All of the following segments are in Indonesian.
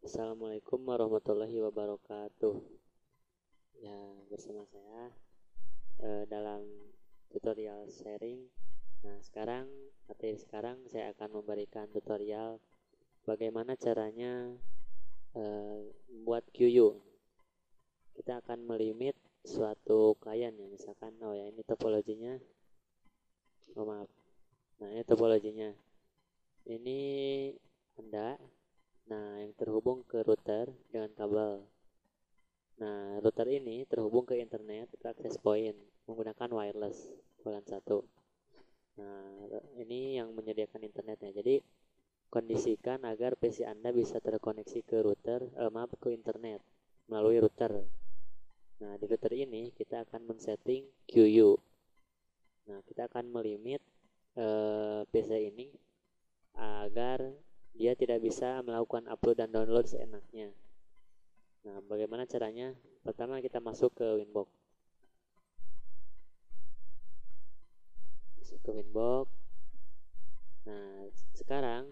Assalamualaikum warahmatullahi wabarakatuh. Ya, bersama saya dalam tutorial sharing. Nah, sekarang saya akan memberikan tutorial bagaimana caranya membuat QU. Kita akan melimit suatu klien ya, misalkan ini topologinya. Oh, maaf. Nah, ini topologinya. Ini Anda yang terhubung ke router dengan kabel. Nah, router ini terhubung ke internet ke access point menggunakan wireless LAN 1. Nah, ini yang menyediakan internetnya. Jadi, kondisikan agar PC Anda bisa terkoneksi ke ke internet melalui router. Nah, di router ini kita akan men-setting QU. Nah, kita akan melimit PC ini agar dia tidak bisa melakukan upload dan download seenaknya. Nah, bagaimana caranya? Pertama kita masuk ke Winbox. Nah, sekarang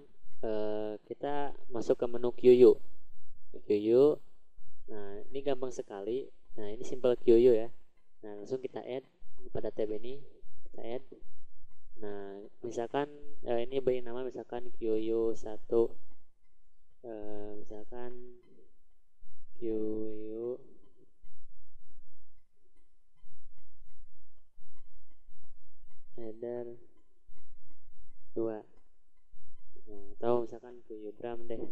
kita masuk ke menu QU. Nah, ini gampang sekali. Nah, ini simple QU ya. Nah, langsung kita add pada tab ini. Kita add. Nah, misalkan ini beri nama misalkan QU1, misalkan QU header 2. Nah, atau misalkan QU Bram deh.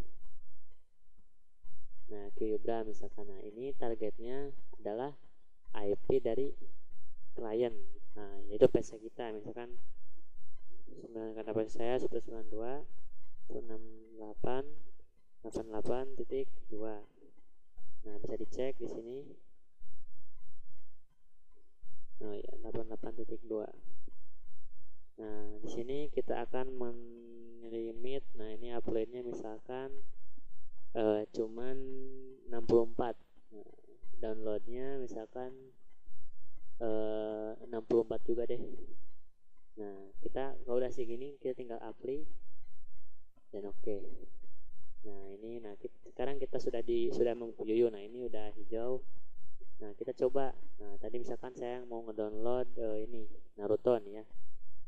Nah, QU Bram misalkan. Nah, ini targetnya adalah IP dari klien. Nah, yaitu PC kita misalkan karena PC saya 192.168.88.2. Nah, bisa dicek di sini. Oh ya, 88.2. Nah, di sini kita akan melimit. Nah, ini uploadnya misalkan cuman 64. Nah, downloadnya misalkan 64 juga deh. Nah, kita kalau udah segini kita tinggal apply dan oke. Nah, ini sekarang kita sudah memview. Nah, ini udah hijau. Nah, kita coba. Nah, tadi misalkan saya mau ngedownload ini Naruto nih ya.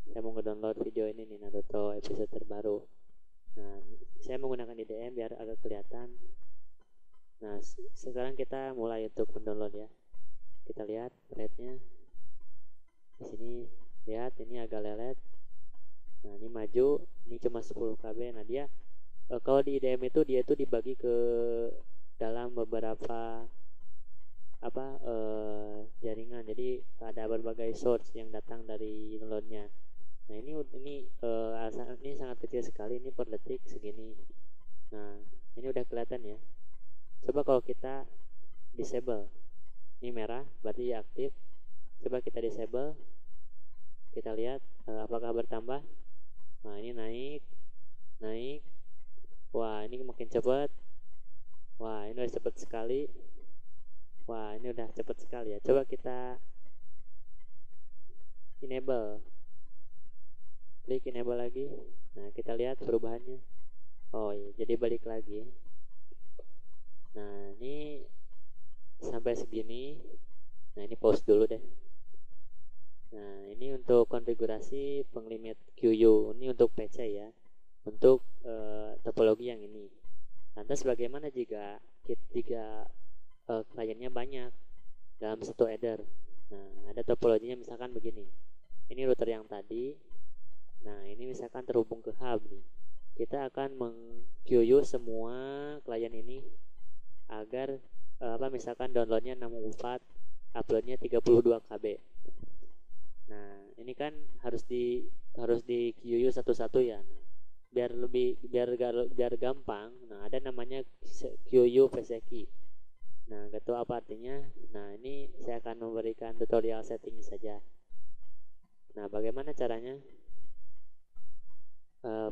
Saya mau ngedownload video ini nih, Naruto episode terbaru. Nah, saya menggunakan IDM biar agak kelihatan. Nah, sekarang kita mulai untuk mendownload ya. Kita lihat rate-nya. Di sini lihat ini agak lelet. Nah, ini maju, ini cuma 10 KB. Nah, dia kalau di IDM itu dia itu dibagi ke dalam beberapa jaringan. Jadi ada berbagai source yang datang dari downloadnya. Nah, ini sangat kecil sekali, ini per detik segini. Nah, ini udah kelihatan ya. Coba kalau kita disable. Ini merah, berarti aktif. Coba kita disable. Kita lihat apakah bertambah. Nah, ini naik. Wah, ini makin cepat. Wah, ini udah cepat sekali. Wah, ini udah cepat sekali ya. Coba kita enable. Klik enable lagi. Nah, kita lihat perubahannya. Oh iya, jadi balik lagi. Nah, ini sampai segini. Nah, ini pause dulu deh. Nah, ini untuk konfigurasi penglimit QU. Ini untuk PC ya. Untuk topologi yang ini. Lantas bagaimana jika kliennya banyak dalam satu header? Nah, ada topologinya misalkan begini. Ini router yang tadi. Nah, ini misalkan terhubung ke hub nih. Kita akan meng-QU semua klien ini agar misalkan downloadnya 64, uploadnya 32 KB. Nah, ini kan harus di QU satu-satu ya. Nah, biar gampang. Nah, ada namanya QU VCQ. Nah, gak tahu apa artinya. Nah, ini saya akan memberikan tutorial setting saja. Nah, bagaimana caranya?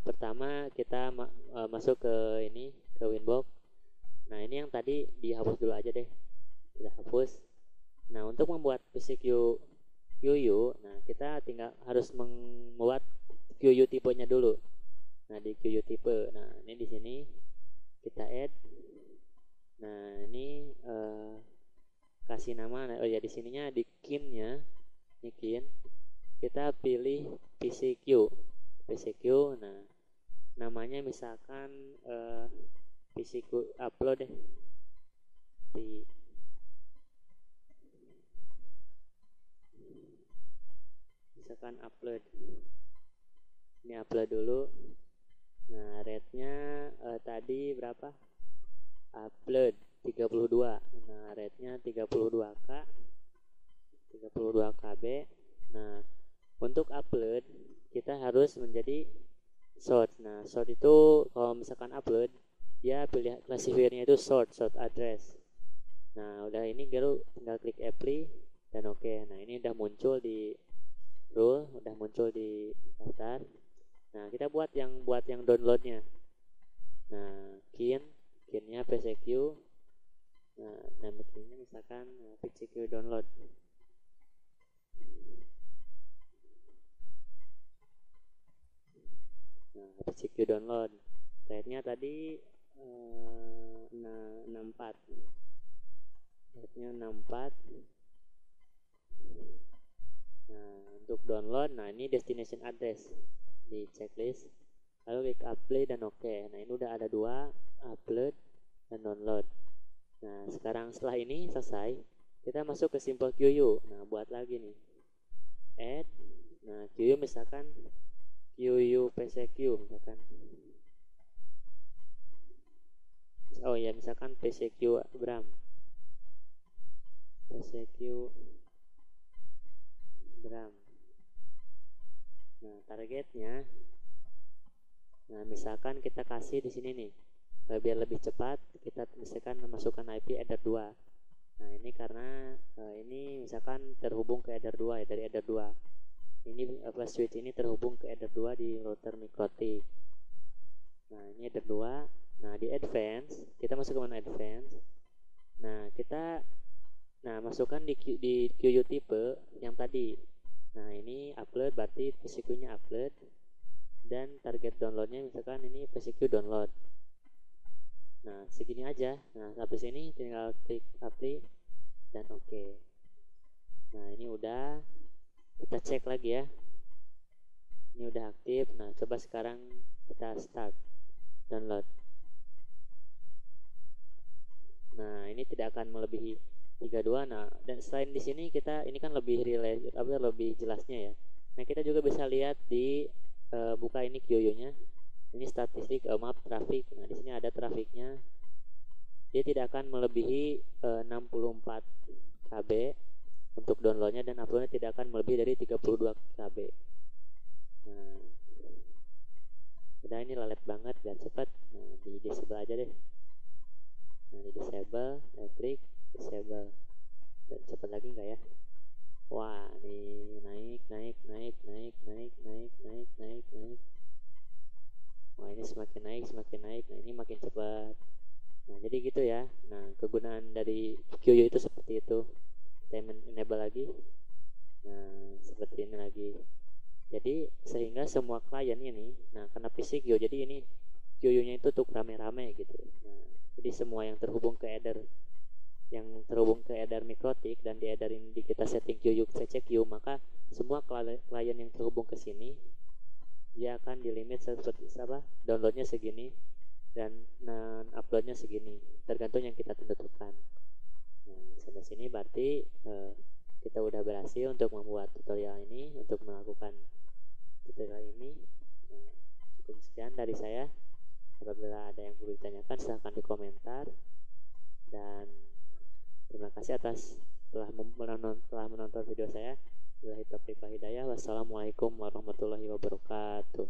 Pertama kita masuk ke Winbox. Nah, ini yang tadi dihapus dulu aja deh. Kita hapus. Nah, untuk membuat PCQ QU, nah kita tinggal harus membuat QU tipenya dulu. Nah, di QU tipe. Nah, ini di sini kita add. Nah ini kasih nama, oh ya di sininya di kinnya, ini kin kita pilih PCQ. Nah namanya misalkan PCQ upload deh, misalkan upload, ini upload dulu. Nah rate-nya tadi berapa, upload 32. Nah rate-nya 32k 32 KB. Nah untuk upload kita harus menjadi short. Nah short itu kalau misalkan upload dia pilih classifiernya itu short address. Nah udah ini tinggal klik apply dan oke. Nah ini udah muncul di rule, udah muncul di daftar. Nah kita buat yang downloadnya. Nah kinnya PCQ. Nah nama kinnya misalkan PCQ download. Nah PCQ download rate-nya tadi 64, rate-nya 64. Nah untuk download, nah ini destination address di checklist, lalu klik apply dan oke. Nah ini udah ada dua, upload dan download. Nah sekarang setelah ini selesai, kita masuk ke simple QU. Nah buat lagi nih add. Nah QU misalkan QU PCQ misalkan, oh ya misalkan PCQ Bram, PCQ Bram. Nah targetnya, nah misalkan kita kasih di sini nih, biar lebih cepat kita misalkan memasukkan IP header 2. Nah ini karena ini misalkan terhubung ke header 2 ya, dari header 2 ini flash switch ini terhubung ke header 2 di router MikroTik. Nah ini header 2. Nah di advance kita masuk ke mana advance. Nah kita masukkan di QU tipe yang tadi. Nah ini upload berarti PCQ nya upload, dan target downloadnya misalkan ini PCQ download. Nah segini aja. Nah habis ini tinggal klik apply dan oke. Nah ini udah, kita cek lagi ya, ini udah aktif. Nah coba sekarang kita start download. Nah ini tidak akan melebihi 32. Nah dan selain di sini kita ini kan lebih lebih jelasnya ya. Nah kita juga bisa lihat di buka ini QU-nya. Ini statistik map traffic. Nah di sini ada trafiknya. Dia tidak akan melebihi 64 KB untuk downloadnya, dan uploadnya tidak akan melebihi dari 32 KB. Nah udah, ini lelet banget biar cepat. Nah di disable aja deh. Nah di disable, klik disable. Dan cepat lagi nggak ya? Wah nih naik. Wah ini semakin naik. Nah ini makin cepat. Nah jadi gitu ya. Nah kegunaan dari QU itu seperti itu. Kita enable lagi. Nah seperti ini lagi. Jadi sehingga semua klien ini, nah karena PCQ jadi ini QU nya itu untuk rame-rame gitu. Nah jadi semua yang terhubung ke header MikroTik dan diedarin di kita setting QU PCQ, maka semua klien yang terhubung ke sini dia akan dilimit seperti apa, downloadnya segini dan uploadnya segini, tergantung yang kita tentukan. Nah sampai sini berarti kita udah berhasil untuk membuat tutorial ini, untuk melakukan tutorial ini. Nah, cukup sekian dari saya. Apabila ada yang perlu ditanyakan silahkan di komentar, dan terima kasih atas telah menonton video saya. Wassalamualaikum warahmatullahi wabarakatuh.